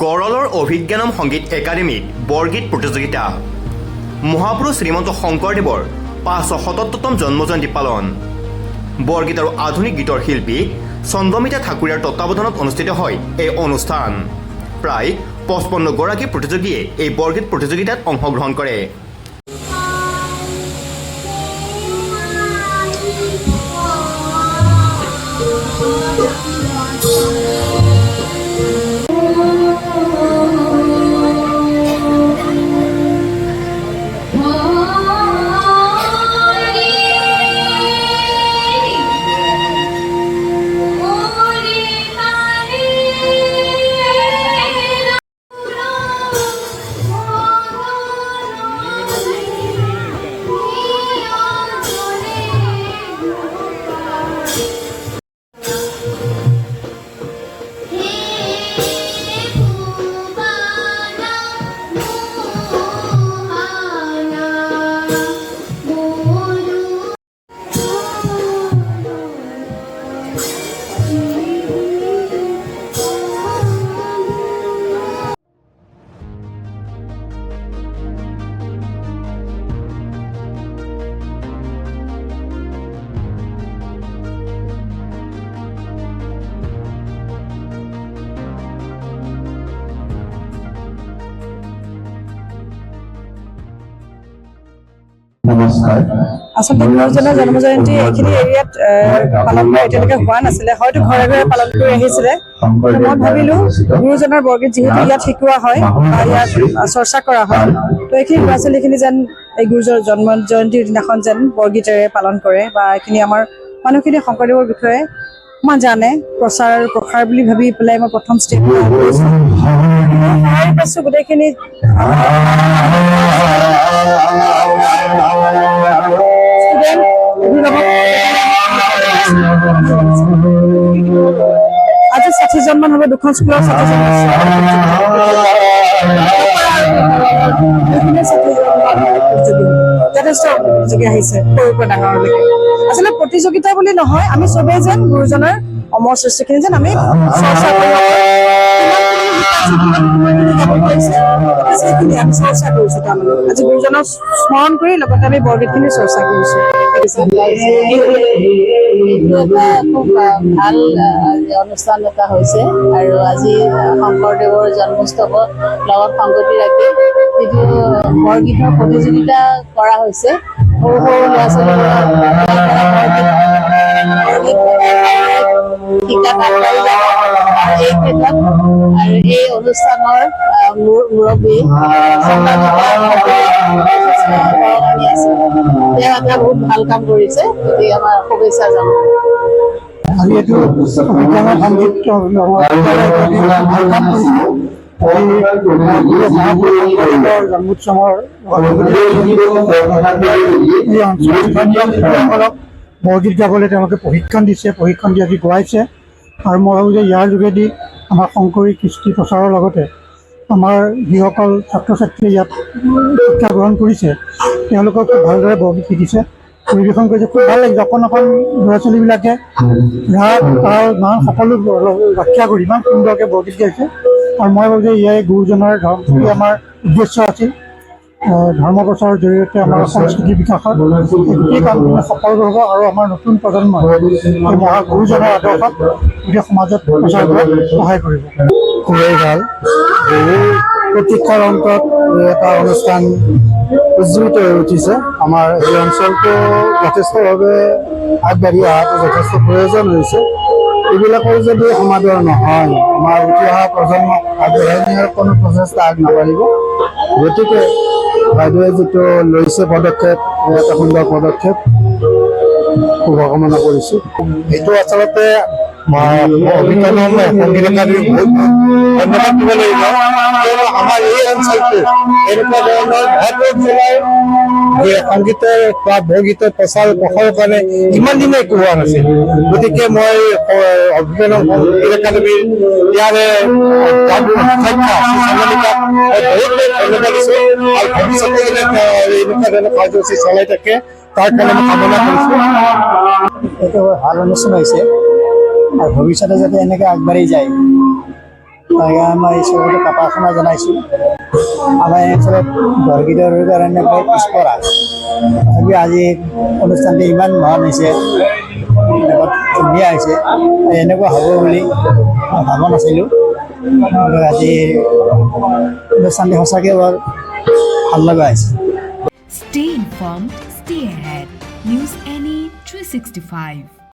গড়লৰ অভিজ্ঞানম সংগীত একাডেমীত বৰগীত প্ৰতিযোগিতা মহাপুৰুষ শ্ৰীমন্ত শংকৰদেৱৰ ৫৭৭তম জন্মজয়ন্তী পালন বৰগীত আৰু আধুনিক গীতৰ শিল্পী চন্দ্ৰমিতা ঠাকুৰীয়াৰ তত্ত্বাৱধানত অনুষ্ঠিত হয় এই অনুষ্ঠান প্ৰায় ৫৫ গৰাকী প্ৰতিযোগীয়ে এই বৰগীত প্ৰতিযোগিতাত অংশগ্ৰহণ কৰে। নমস্কাৰ। আচলতে গুৰুজনৰ জন্মজয়ন্তী এইখিনি এৰিয়াত পালন কৰা এতিয়ালৈকে হোৱা নাছিলে, হয়তো ঘৰে ঘৰে পালন কৰি আহিছিলে। মই ভাবিলো গুৰুজনৰ বৰগীত যিহেতু ইয়াত শিকোৱা হয় বা ইয়াত চৰ্চা কৰা হয়, তো এইখিনি ল'ৰা ছোৱালীখিনি যেন এই গুৰুজনৰ জন্ম জয়ন্তীৰ দিনাখন যেন বৰগীতেৰে পালন কৰে বা এইখিনি আমাৰ মানুহখিনি শংকৰদেৱৰ বিষয়ে অকণমান জানে, প্ৰসাৰ বুলি ভাবি পেলাই মই প্ৰথম ষ্টেপ পাইছোঁ গোটেইখিনি আজি ৬০জন মান হ'ব, দুখন স্কুলৰ ৬০জন যথেষ্ট প্ৰতিযোগী আহিছে সৰুৰ পৰা ডাঙৰলৈকে। আচলতে প্ৰতিযোগিতা বুলি নহয়, আমি চবেই যেন গুৰুজনাৰ অমৰ সৃষ্টিখিনি যেন আমি চৰ্চা কৰিব আমি চৰ্চা কৰিছো। তাৰমানে আজি গুৰুজনক স্মৰণ কৰি লগতে আমি বৰগীতখিনি চৰ্চা কৰিছো। খুব ভাল অনুষ্ঠান এটা হৈছে আৰু আজি শংকৰদেৱৰ জন্মোৎসৱৰ লগত সংগতি ৰাখি যিটো বৰগীতৰ প্ৰতিযোগিতা কৰা হৈছে, সৰু সৰু ল'ৰা ছোৱালীবোৰক শিকাত আগবাঢ়ি যাব। আৰু এই ক্ষেত্ৰত আৰু এই অনুষ্ঠানৰ মুৰব্বী তেওঁ এটা বহুত ভাল কাম কৰিছে, গতিকে আমাৰ শুভেচ্ছা জনাওঁ। আজি এইটো অভিজ্ঞানৰ সংগীত জন্মোৎসৱৰ বৰগীত গাবলৈ তেওঁলোকে প্ৰশিক্ষণ দিছে, প্ৰশিক্ষণ দি আজি গোৱাইছে। আৰু মই ভাবোঁ যে ইয়াৰ যোগেদি আমাৰ শংকৰী কৃষ্টি প্ৰচাৰৰ লগতে আমাৰ যিসকল ছাত্ৰ ছাত্ৰীয়ে ইয়াত শিক্ষা গ্ৰহণ কৰিছে তেওঁলোকক খুব ভালদৰে বৰগীত শিকিছে, পৰিৱেশন কৰিছে। খুব ভাল লাগিছে। অকণ ল'ৰা ছোৱালীবিলাকে ৰাগ তাল মান সকলো ৰক্ষা কৰি ইমান সুন্দৰকৈ বৰগীত গাইছে। আৰু মই ভাবোঁ যে ইয়াই গুৰুজনাৰ আমাৰ উদ্দেশ্য আছিল, ধৰ্ম প্ৰচাৰৰ জৰিয়তে আমাৰ সংস্কৃতিৰ বিকাশত গোটেই কামখিনি সফল হ'ব আৰু আমাৰ নতুন প্ৰজন্মই এই গুৰুজনাৰ আদৰ্শত গোটেই সমাজত প্ৰচাৰ কৰাত সহায় কৰিব। খুবেই ভাল। প্ৰতীক্ষাৰ অন্তত এটা অনুষ্ঠান উজ্জীৱিত হৈ উঠিছে। আমাৰ এই অঞ্চলটো যথেষ্টভাৱে আগবাঢ়ি অহাটো যথেষ্ট প্ৰয়োজন হৈছে। এইবিলাকৰ যদি সমাদৰ নহয়, আমাৰ উঠি অহা প্ৰজন্মক আগবঢ়াই নিয়াৰ কোনো প্ৰচেষ্টা আগ নাবাঢ়িব। গতিকে বাইদেৱে যিটো লৈছে পদক্ষেপ, এটা সুন্দৰ পদক্ষেপ, শুভকামনা কৰিছোঁ। এইটো আচলতে অভিজ্ঞানম সংগীত একাডেমী বহুত ধন্যবাদ দিব লাগিব। আমাৰ এই অঞ্চলটো এনেকুৱা ধৰণৰ ভৰপূৰ জিলাৰ সংগীতৰ বা বৰগীতৰ প্ৰচাৰ প্ৰসাৰৰ কাৰণে ইমান দিনে একো হোৱা নাছিল। গতিকে মই অভিজ্ঞানম সংগীত একাডেমীৰ ইয়াৰে ধন্যবাদ দিছোঁ আৰু ভৱিষ্যতে এনেকুৱা ধৰণৰ কাৰ্যসূচী চলাই থাকে তাৰ কাৰণে মই কামনা কৰিছোঁ। এইটো ভাল অনুষ্ঠান হৈছে আৰু ভৱিষ্যতে যাতে এনেকৈ আগবাঢ়ি যায় মই চবতে কাপাসনা জনাইছোঁ। আমাৰ এই অঞ্চলত বৰগীতৰ কাৰণে বৰ পিছপৰা, তথাপি আজি অনুষ্ঠানটো ইমান মহান হৈছে, বহুত ধুনীয়া হৈছে। এনেকুৱা হ'ব বুলি মই ভবা নাছিলোঁ, কিন্তু আজি অনুষ্ঠানটো সঁচাকৈ বৰ ভাল লগা হৈছে। Stay informed, stay ahead. News NE 365.